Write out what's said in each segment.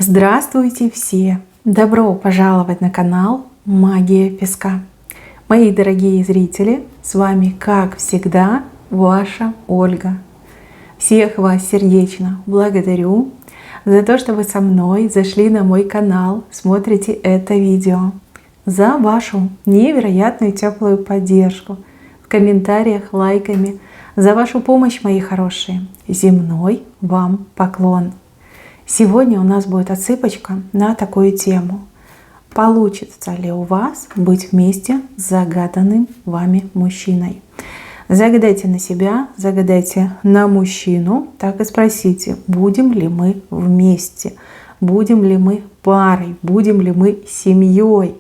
Здравствуйте все! Добро пожаловать на канал Магия Песка. Мои дорогие зрители, с вами, как всегда, ваша Ольга. Всех вас сердечно благодарю за то, что вы со мной зашли на мой канал, смотрите это видео, за вашу невероятную теплую поддержку в комментариях, лайками, за вашу помощь, мои хорошие. Земной вам поклон. Сегодня у нас будет отсыпочка на такую тему. Получится ли у вас быть вместе с загаданным вами мужчиной? Загадайте на себя, загадайте на мужчину, так и спросите, будем ли мы вместе, будем ли мы парой, будем ли мы семьей,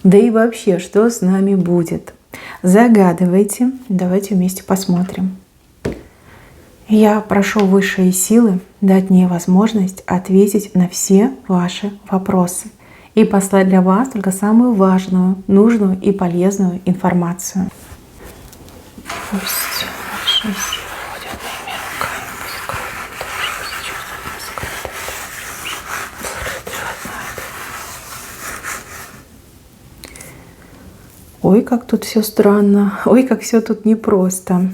да и вообще, что с нами будет. Загадывайте, давайте вместе посмотрим. Я прошу высшие силы дать мне возможность ответить на все ваши вопросы и послать для вас только самую важную, нужную и полезную информацию. Пусть высшие силы ходят моими руками, пусть кровь то, что чувствует скрыто. Ой, как тут все странно, ой, как все тут непросто.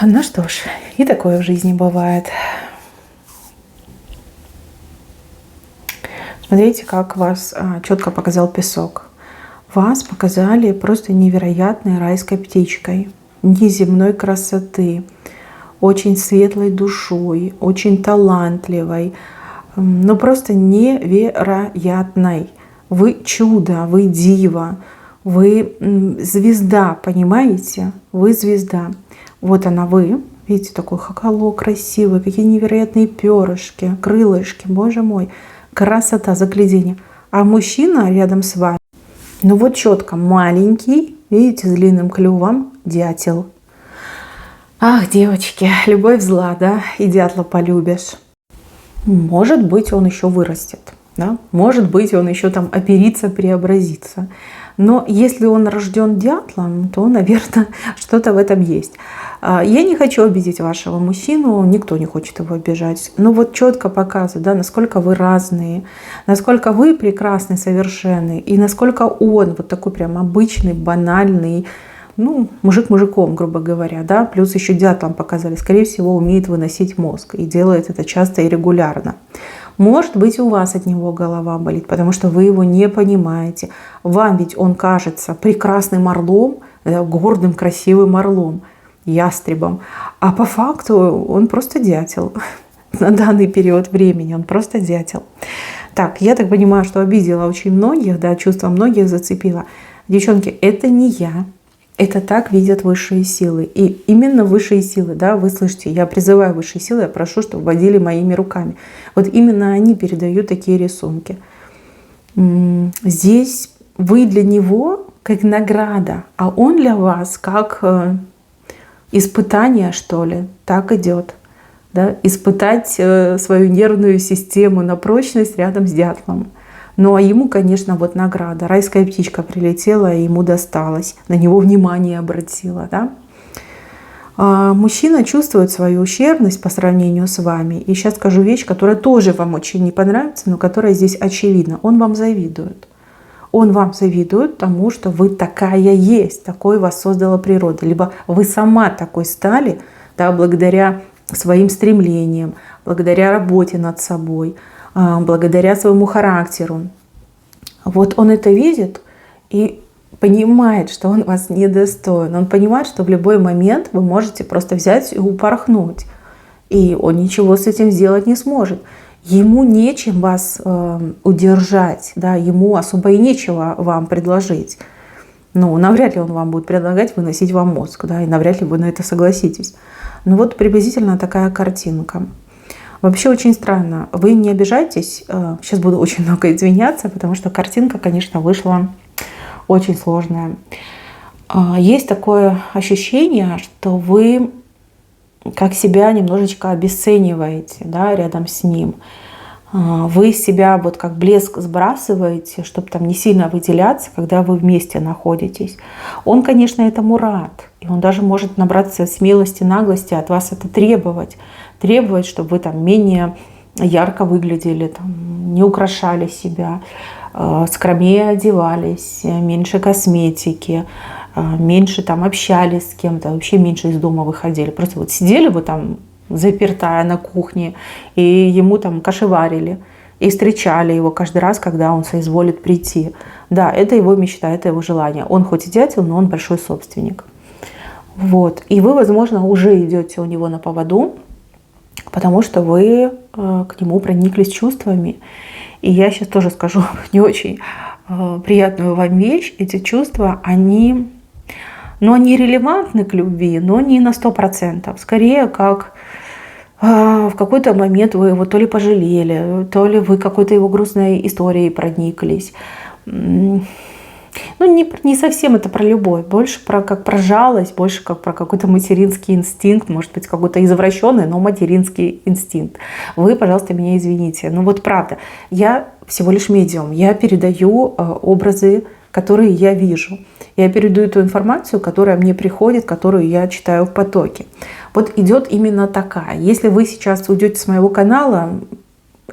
Ну что ж, и такое в жизни бывает. Смотрите, как вас четко показал песок. Вас показали просто невероятной райской птичкой, неземной красоты, очень светлой душой, очень талантливой, но просто невероятной. Вы чудо, вы дива, вы звезда, понимаете? Вы звезда. Вот она вы, видите, такой хакало красивый, какие невероятные перышки, крылышки, боже мой, красота, загляденье. А мужчина рядом с вами, ну вот четко маленький, видите, с длинным клювом, дятел. Ах, девочки, любовь зла, да, и дятла полюбишь. Может быть, он еще вырастет, да? Может быть, он еще там оперится, преобразится. Но если он рожден дятлом, то, наверное, что-то в этом есть. Я не хочу обидеть вашего мужчину, никто не хочет его обижать. Но вот четко показывает, да, насколько вы разные, насколько вы прекрасны, совершенны, и насколько он вот такой прям обычный, банальный, ну, мужик мужиком, грубо говоря, да, плюс еще дятлом показали, скорее всего, умеет выносить мозг и делает это часто и регулярно. Может быть, у вас от него голова болит, потому что вы его не понимаете. Вам ведь он кажется прекрасным орлом, гордым, красивым орлом, ястребом. А по факту он просто дятел. На данный период времени он просто дятел. Так, я так понимаю, что обидела очень многих, да, чувства многих зацепила. Девчонки, это не я. Это так видят высшие силы. И именно высшие силы, да, вы слышите, я призываю высшие силы, я прошу, чтобы водили моими руками. Вот именно они передают такие рисунки. Здесь вы для него как награда, а он для вас как испытание, что ли, так идет. Да? Испытать свою нервную систему на прочность рядом с дятлом. Ну а ему, конечно, вот награда. Райская птичка прилетела, и ему досталось. На него внимание обратила. Да? Мужчина чувствует свою ущербность по сравнению с вами. И сейчас скажу вещь, которая тоже вам очень не понравится, но которая здесь очевидна. Он вам завидует. Он вам завидует тому, что вы такая есть, такой вас создала природа. Либо вы сама такой стали, да, благодаря своим стремлениям, благодаря работе над собой, благодаря своему характеру. Вот он это видит и понимает, что он вас недостоин. Он понимает, что в любой момент вы можете просто взять и упорхнуть. И он ничего с этим сделать не сможет. Ему нечем вас удержать, да, ему особо и нечего вам предложить. Ну, навряд ли он вам будет предлагать выносить вам мозг, да, и навряд ли вы на это согласитесь. Ну вот приблизительно такая картинка. Вообще очень странно. Вы не обижайтесь. Сейчас буду очень много извиняться, потому что картинка, конечно, вышла очень сложная. Есть такое ощущение, что вы как себя немножечко обесцениваете, да, рядом с ним. Вы себя вот как блеск сбрасываете, чтобы там не сильно выделяться, когда вы вместе находитесь. Он, конечно, этому рад. И он даже может набраться смелости, наглости от вас это требовать. требовать, чтобы вы там менее ярко выглядели, там, не украшали себя, скромнее одевались, меньше косметики, меньше там общались с кем-то, вообще меньше из дома выходили. Просто вот сидели бы там запертая на кухне, и ему там кашеварили, и встречали его каждый раз, когда он соизволит прийти. Да, это его мечта, это его желание. Он хоть и дятел, но он большой собственник. Вот. И вы, возможно, уже идете у него на поводу, потому что вы к нему прониклись чувствами. И я сейчас тоже скажу не очень приятную вам вещь. Эти чувства, они релевантны к любви, но не на 100%. Скорее, как в какой-то момент вы его то ли пожалели, то ли вы какой-то его грустной историей прониклись. Не совсем это про любовь, больше как про жалость, больше как про какой-то материнский инстинкт, может быть, какой-то извращенный, но материнский инстинкт. Вы, пожалуйста, меня извините. Вот правда, я всего лишь медиум, я передаю образы, которые я вижу. Я передаю ту информацию, которая мне приходит, которую я читаю в потоке. Вот идет именно такая. Если вы сейчас уйдете с моего канала,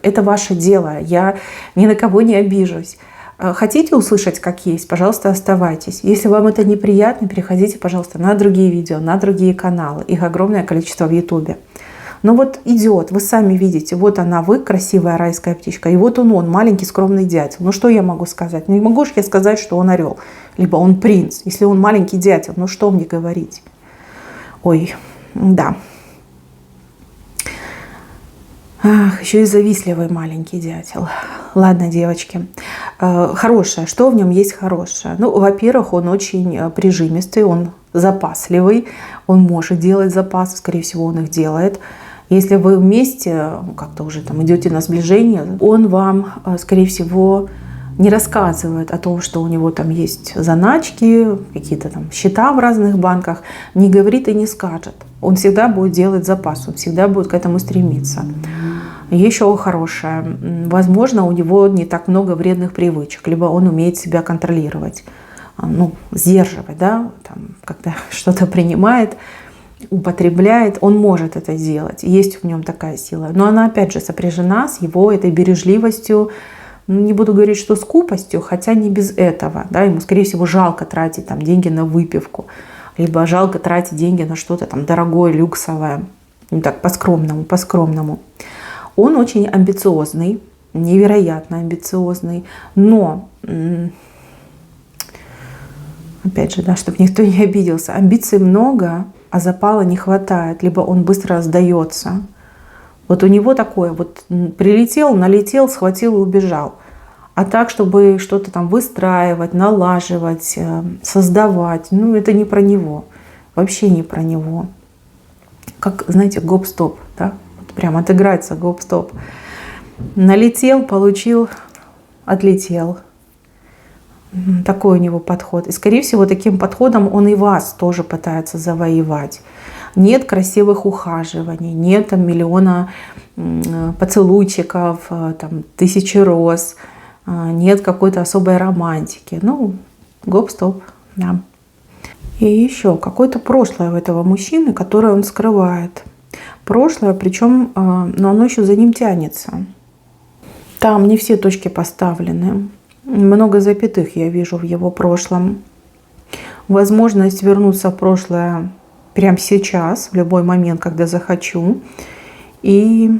это ваше дело, я ни на кого не обижусь. Хотите услышать, как есть, пожалуйста, оставайтесь. Если вам это неприятно, переходите, пожалуйста, на другие видео, на другие каналы. Их огромное количество в Ютубе. Но вот идет, вы сами видите, вот она, вы, красивая райская птичка, и вот он, маленький скромный дятел. Ну что я могу сказать? Не могу же я сказать, что он орел, либо он принц. Если он маленький дятел, ну что мне говорить? Ой, да. Ах, еще и завистливый маленький дятел. Ладно, девочки. Хорошее. Что в нем есть хорошее? Во-первых, он очень прижимистый, он запасливый, он может делать запасы, скорее всего, он их делает. Если вы вместе как-то уже там идете на сближение, он вам, скорее всего, не рассказывает о том, что у него там есть заначки, какие-то там счета в разных банках, не говорит и не скажет. Он всегда будет делать запас, он всегда будет к этому стремиться. Еще хорошее. Возможно, у него не так много вредных привычек, либо он умеет себя контролировать, сдерживать, да, там, когда что-то принимает, употребляет, он может это делать. Есть в нем такая сила. Но она, опять же, сопряжена с его этой бережливостью, не буду говорить, что скупостью, хотя не без этого. Да, ему, скорее всего, жалко тратить там деньги на выпивку, либо жалко тратить деньги на что-то там дорогое, люксовое. Так, по-скромному. Он очень амбициозный, невероятно амбициозный, но, опять же, да, чтобы никто не обиделся, амбиций много, а запала не хватает, либо он быстро сдается. Вот у него такое, вот прилетел, налетел, схватил и убежал. А так, чтобы что-то там выстраивать, налаживать, создавать, это не про него, вообще не про него. Как, знаете, гоп-стоп, да? Прям отыграется гоп-стоп. Налетел, получил, отлетел. Такой у него подход. И, скорее всего, таким подходом он и вас тоже пытается завоевать. Нет красивых ухаживаний, нет там миллиона поцелуйчиков, там, 1000 роз, нет какой-то особой романтики. Гоп-стоп, да. И еще какое-то прошлое у этого мужчины, которое он скрывает. Прошлое, причем, но оно еще за ним тянется. Там не все точки поставлены. Много запятых я вижу в его прошлом. Возможность вернуться в прошлое прямо сейчас, в любой момент, когда захочу. И,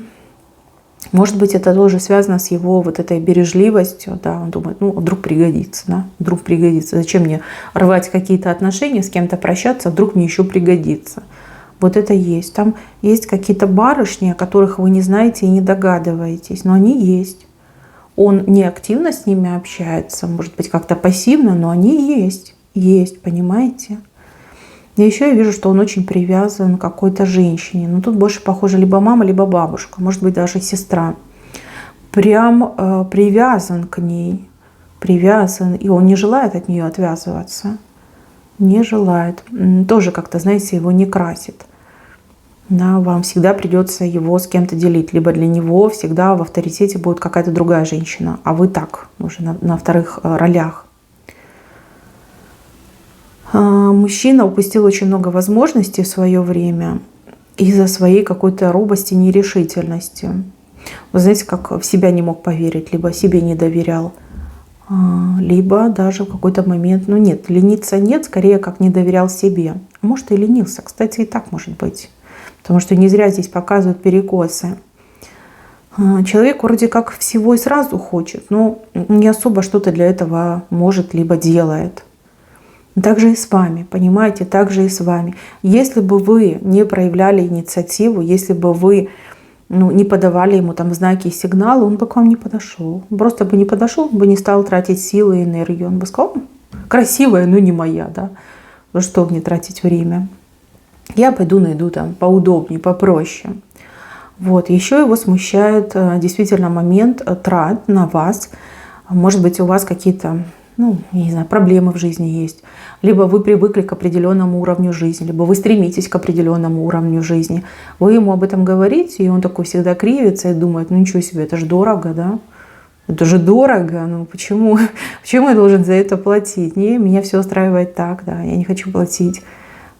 может быть, это тоже связано с его вот этой бережливостью. Да, он думает, вдруг пригодится, да, вдруг пригодится. Зачем мне рвать какие-то отношения, с кем-то прощаться, вдруг мне еще пригодится. Вот это есть. Там есть какие-то барышни, о которых вы не знаете и не догадываетесь, но они есть. Он не активно с ними общается, может быть, как-то пассивно, но они есть. Есть, понимаете? И еще я вижу, что он очень привязан к какой-то женщине. Но тут больше похоже либо мама, либо бабушка, может быть, даже сестра. Прям привязан к ней. Привязан. И он не желает от нее отвязываться. Не желает. Тоже как-то, знаете, его не красит. Да, вам всегда придется его с кем-то делить. Либо для него всегда в авторитете будет какая-то другая женщина, а вы так, уже на вторых ролях. Мужчина упустил очень много возможностей в свое время. из-за своей какой-то робости, нерешительности. Вы знаете, как в себя не мог поверить, либо себе не доверял, либо даже в какой-то момент, ну нет, лениться нет, скорее как не доверял себе. А может и ленился, кстати, и так может быть. Потому что не зря здесь показывают перекосы. Человек вроде как всего и сразу хочет, но не особо что-то для этого может либо делает. Так же и с вами, понимаете, так же и с вами. Если бы вы не проявляли инициативу, если бы вы не подавали ему там знаки и сигналы, он бы к вам не подошел. Просто бы не подошел, бы не стал тратить силы и энергию. Он бы сказал: красивая, но не моя, да. Ну что мне тратить время? Я пойду найду там поудобнее, попроще. Вот. Еще его смущает действительно момент трат на вас. Может быть, у вас какие-то, не знаю, проблемы в жизни есть. Либо вы привыкли к определенному уровню жизни, либо вы стремитесь к определенному уровню жизни. Вы ему об этом говорите, и он такой всегда кривится и думает: ну ничего себе, это же дорого, да? Это же дорого, ну почему? Почему я должен за это платить? Не, меня все устраивает так, да, я не хочу платить.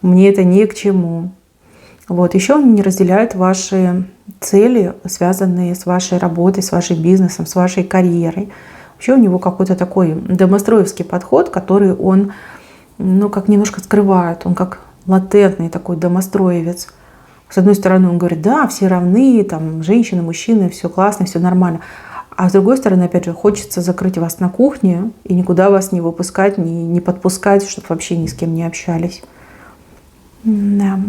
Мне это ни к чему. Вот. Еще он не разделяет ваши цели, связанные с вашей работой, с вашим бизнесом, с вашей карьерой. Вообще у него какой-то такой домостроевский подход, который он, как немножко скрывает. Он как латентный такой домостроевец. С одной стороны, он говорит: да, все равны, там, женщины, мужчины, все классно, все нормально. А с другой стороны, опять же, хочется закрыть вас на кухне и никуда вас не выпускать, не подпускать, чтобы вообще ни с кем не общались. Да.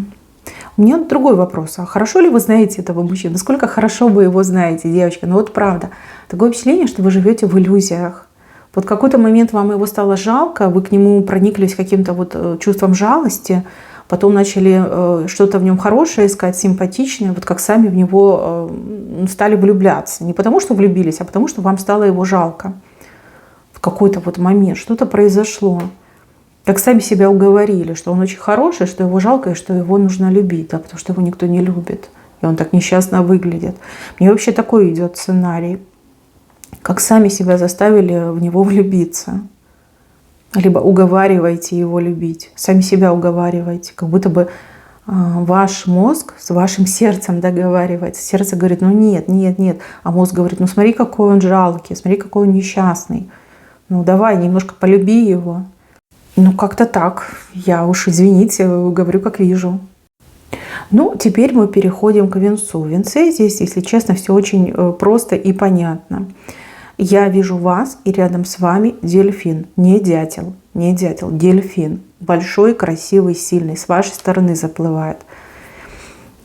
У меня другой вопрос. А хорошо ли вы знаете этого мужчину? Насколько хорошо вы его знаете, девочки? Вот правда. Такое впечатление, что вы живете в иллюзиях. Вот в какой-то момент вам его стало жалко, вы к нему прониклись каким-то чувством жалости, потом начали что-то в нем хорошее искать, симпатичное, вот как сами в него стали влюбляться. Не потому, что влюбились, а потому, что вам стало его жалко. В какой-то момент что-то произошло. Как сами себя уговорили, что он очень хороший, что его жалко и что его нужно любить, да, потому что его никто не любит. И он так несчастно выглядит. Мне вообще такой идет сценарий. Как сами себя заставили в него влюбиться. Либо уговариваете его любить. Сами себя уговариваете. Как будто бы ваш мозг с вашим сердцем договаривается. Сердце говорит: ну нет, нет, нет. А мозг говорит: ну смотри, какой он жалкий, смотри, какой он несчастный. Ну давай, немножко полюби его. Как-то так. Я уж, извините, говорю, как вижу. Теперь мы переходим к венцу. В венце здесь, если честно, все очень просто и понятно. Я вижу вас, и рядом с вами дельфин. Не дятел, дельфин. Большой, красивый, сильный. С вашей стороны заплывает.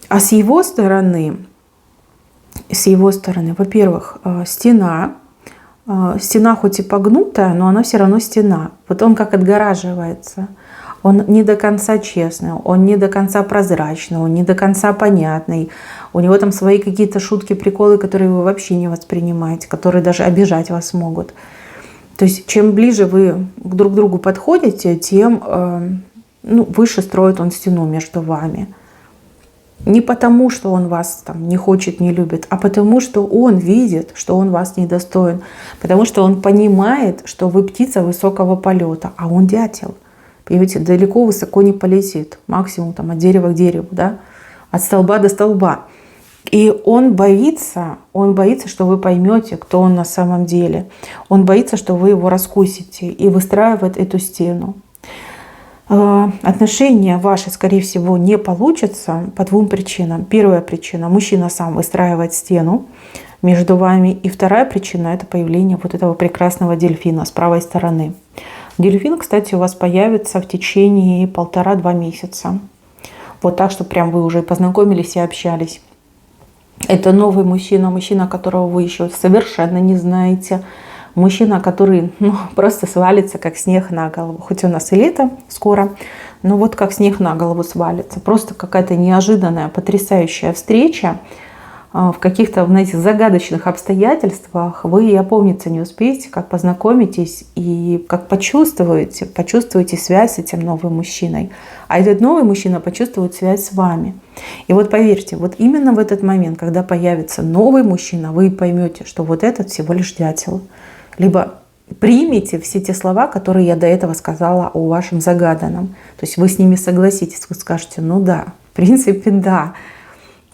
А с его стороны, во-первых, стена. Стена хоть и погнутая, но она все равно стена. Вот он как отгораживается. Он не до конца честный, он не до конца прозрачный, он не до конца понятный. У него там свои какие-то шутки, приколы, которые вы вообще не воспринимаете, которые даже обижать вас могут. То есть чем ближе вы друг к другу подходите, тем выше строит он стену между вами. Не потому, что он вас там не хочет, не любит, а потому, что он видит, что он вас недостоин. Потому что он понимает, что вы птица высокого полета, а он дятел. Понимаете, далеко, высоко не полетит. Максимум там от дерева к дереву, да? От столба до столба. И он боится, что вы поймете, кто он на самом деле. Он боится, что вы его раскусите, и выстраивает эту стену. Отношения ваши, скорее всего, не получатся по двум причинам. Первая причина – мужчина сам выстраивает стену между вами. И вторая причина – это появление вот этого прекрасного дельфина с правой стороны. Дельфин, кстати, у вас появится в течение 1,5-2 месяца. Вот так, что прям вы уже познакомились и общались. Это новый мужчина, которого вы еще совершенно не знаете. Мужчина, который просто свалится, как снег на голову. Хоть у нас и лето скоро, но вот как снег на голову свалится. Просто какая-то неожиданная, потрясающая встреча. В каких-то, знаете, загадочных обстоятельствах вы и опомниться не успеете, как познакомитесь и как почувствуете связь с этим новым мужчиной. А этот новый мужчина почувствует связь с вами. И вот поверьте, вот именно в этот момент, когда появится новый мужчина, вы поймете, что вот этот всего лишь дятел. Либо примите все те слова, которые я до этого сказала о вашем загаданном. То есть вы с ними согласитесь, вы скажете: ну да, В принципе, да.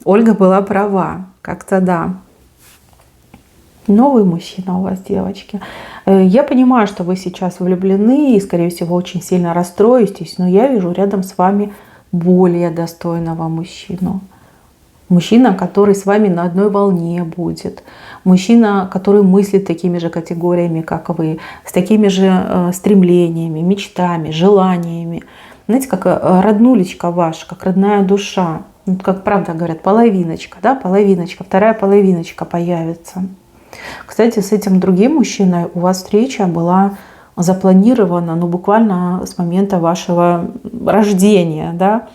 Ольга была права. Как-то да. Новый мужчина у вас, девочки. Я понимаю, что вы сейчас влюблены и, скорее всего, очень сильно расстроитесь, но я вижу рядом с вами более достойного мужчину. Мужчина, который с вами на одной волне будет. Мужчина, который мыслит такими же категориями, как вы, с такими же стремлениями, мечтами, желаниями. Знаете, как роднулечка ваша, как родная душа. Ну, как правда говорят, половиночка, да, половиночка, вторая половиночка появится. Кстати, с этим другим мужчиной у вас встреча была запланирована, ну, буквально с момента вашего рождения, да.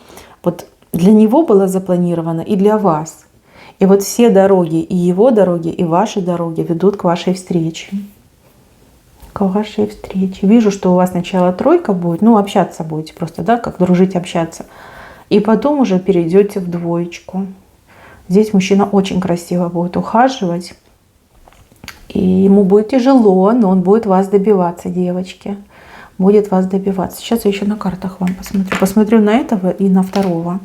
Вот для него было запланировано и для вас. И вот все дороги, и его дороги, и ваши дороги ведут к вашей встрече. К вашей встрече. Вижу, что у вас сначала тройка будет, ну, общаться будете просто, да, как дружить, общаться. И потом уже перейдете в двоечку. Здесь мужчина очень красиво будет ухаживать. И ему будет тяжело, но он будет вас добиваться, девочки. Будет вас добиваться. Сейчас я еще на картах вам посмотрю. Посмотрю на этого и на второго.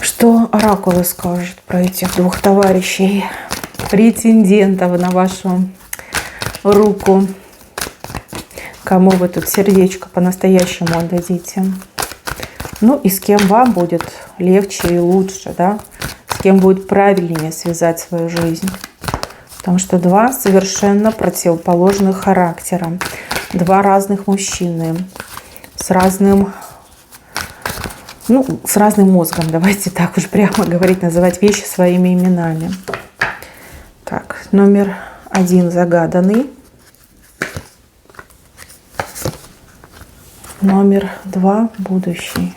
Что оракулы скажут про этих двух товарищей, претендентов на вашу руку? Кому вы тут сердечко по-настоящему отдадите? Ну и с кем вам будет легче и лучше, да? С кем будет правильнее связать свою жизнь? Потому что два совершенно противоположных характера. Два разных мужчины с разным, ну, с разным мозгом. Давайте так уж прямо говорить, называть вещи своими именами. Так, номер 1 загаданный. Номер 2 будущий.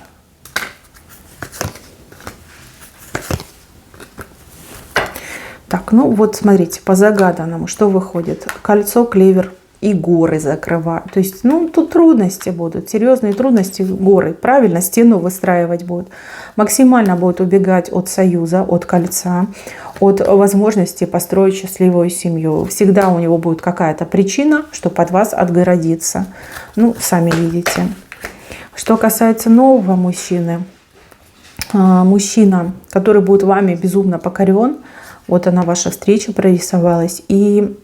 Так, ну вот смотрите, по загаданному, что выходит? Кольцо, клевер и горы закрывают. То есть, ну, тут трудности будут, серьезные трудности, горы. Правильно, стену выстраивать будут. Максимально будут убегать от союза, от кольца, от возможности построить счастливую семью. Всегда у него будет какая-то причина, чтобы от вас отгородиться. Ну, сами видите. Что касается нового мужчины, мужчина, который будет вами безумно покорен. Вот она, ваша встреча прорисовалась. И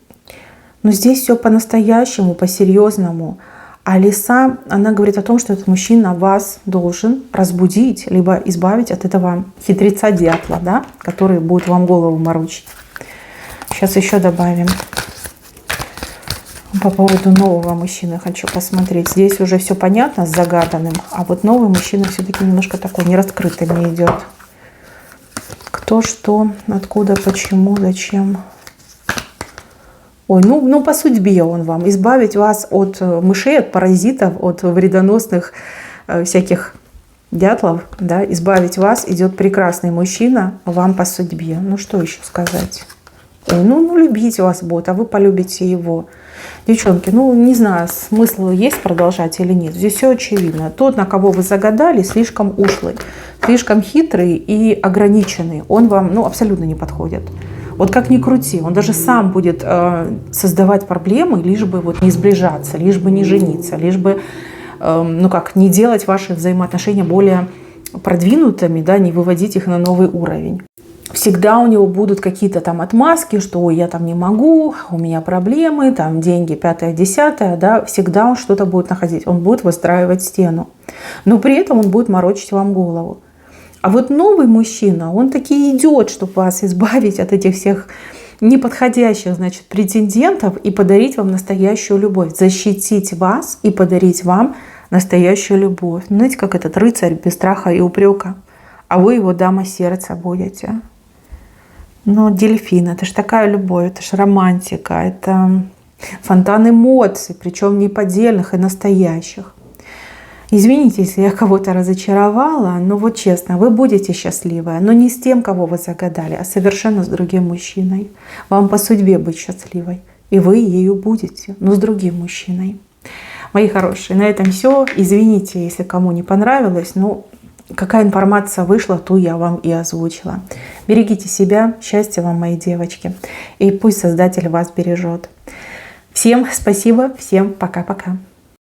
ну, здесь все по-настоящему, по-серьезному. А лиса, она говорит о том, что этот мужчина вас должен разбудить, либо избавить от этого хитреца дятла, да, который будет вам голову морочить. Сейчас еще добавим. По поводу нового мужчины хочу посмотреть. Здесь уже все понятно с загаданным. А вот новый мужчина все-таки немножко такой нераскрытый мне идет. Кто, что, откуда, почему, зачем. Ой, ну по судьбе он вам. Избавить вас от мышей, от паразитов, от вредоносных всяких дятлов. Да, избавить вас идет прекрасный мужчина вам по судьбе. Ну что еще сказать? Ой, ну любить вас будет, а вы полюбите его. Девчонки, ну не знаю, смысл есть продолжать или нет. Здесь все очевидно. Тот, на кого вы загадали, слишком ушлый, слишком хитрый и ограниченный. Он вам абсолютно не подходит. Вот как ни крути, он даже сам будет создавать проблемы, лишь бы не сближаться, лишь бы не жениться, лишь бы не делать ваши взаимоотношения более продвинутыми, да, не выводить их на новый уровень. Всегда у него будут какие-то там отмазки, что ой, я там не могу, у меня проблемы, там деньги, 5-10, да, всегда он что-то будет находить, он будет выстраивать стену. Но при этом он будет морочить вам голову. А вот новый мужчина, он таки идет, чтобы вас избавить от этих всех неподходящих, значит, претендентов и подарить вам настоящую любовь, защитить вас и подарить вам настоящую любовь. Знаете, как этот рыцарь без страха и упрека, а вы его дама сердца будете. Ну, дельфин, это же такая любовь, это же романтика, это фонтан эмоций, причем не поддельных и настоящих. Извините, если я кого-то разочаровала, но вот честно, вы будете счастливы, но не с тем, кого вы загадали, а совершенно с другим мужчиной. Вам по судьбе быть счастливой, и вы ею будете, но с другим мужчиной. Мои хорошие, на этом все. Извините, если кому не понравилось, но какая информация вышла, ту я вам и озвучила. Берегите себя, счастья вам, мои девочки, и пусть Создатель вас бережет. Всем спасибо, всем пока-пока.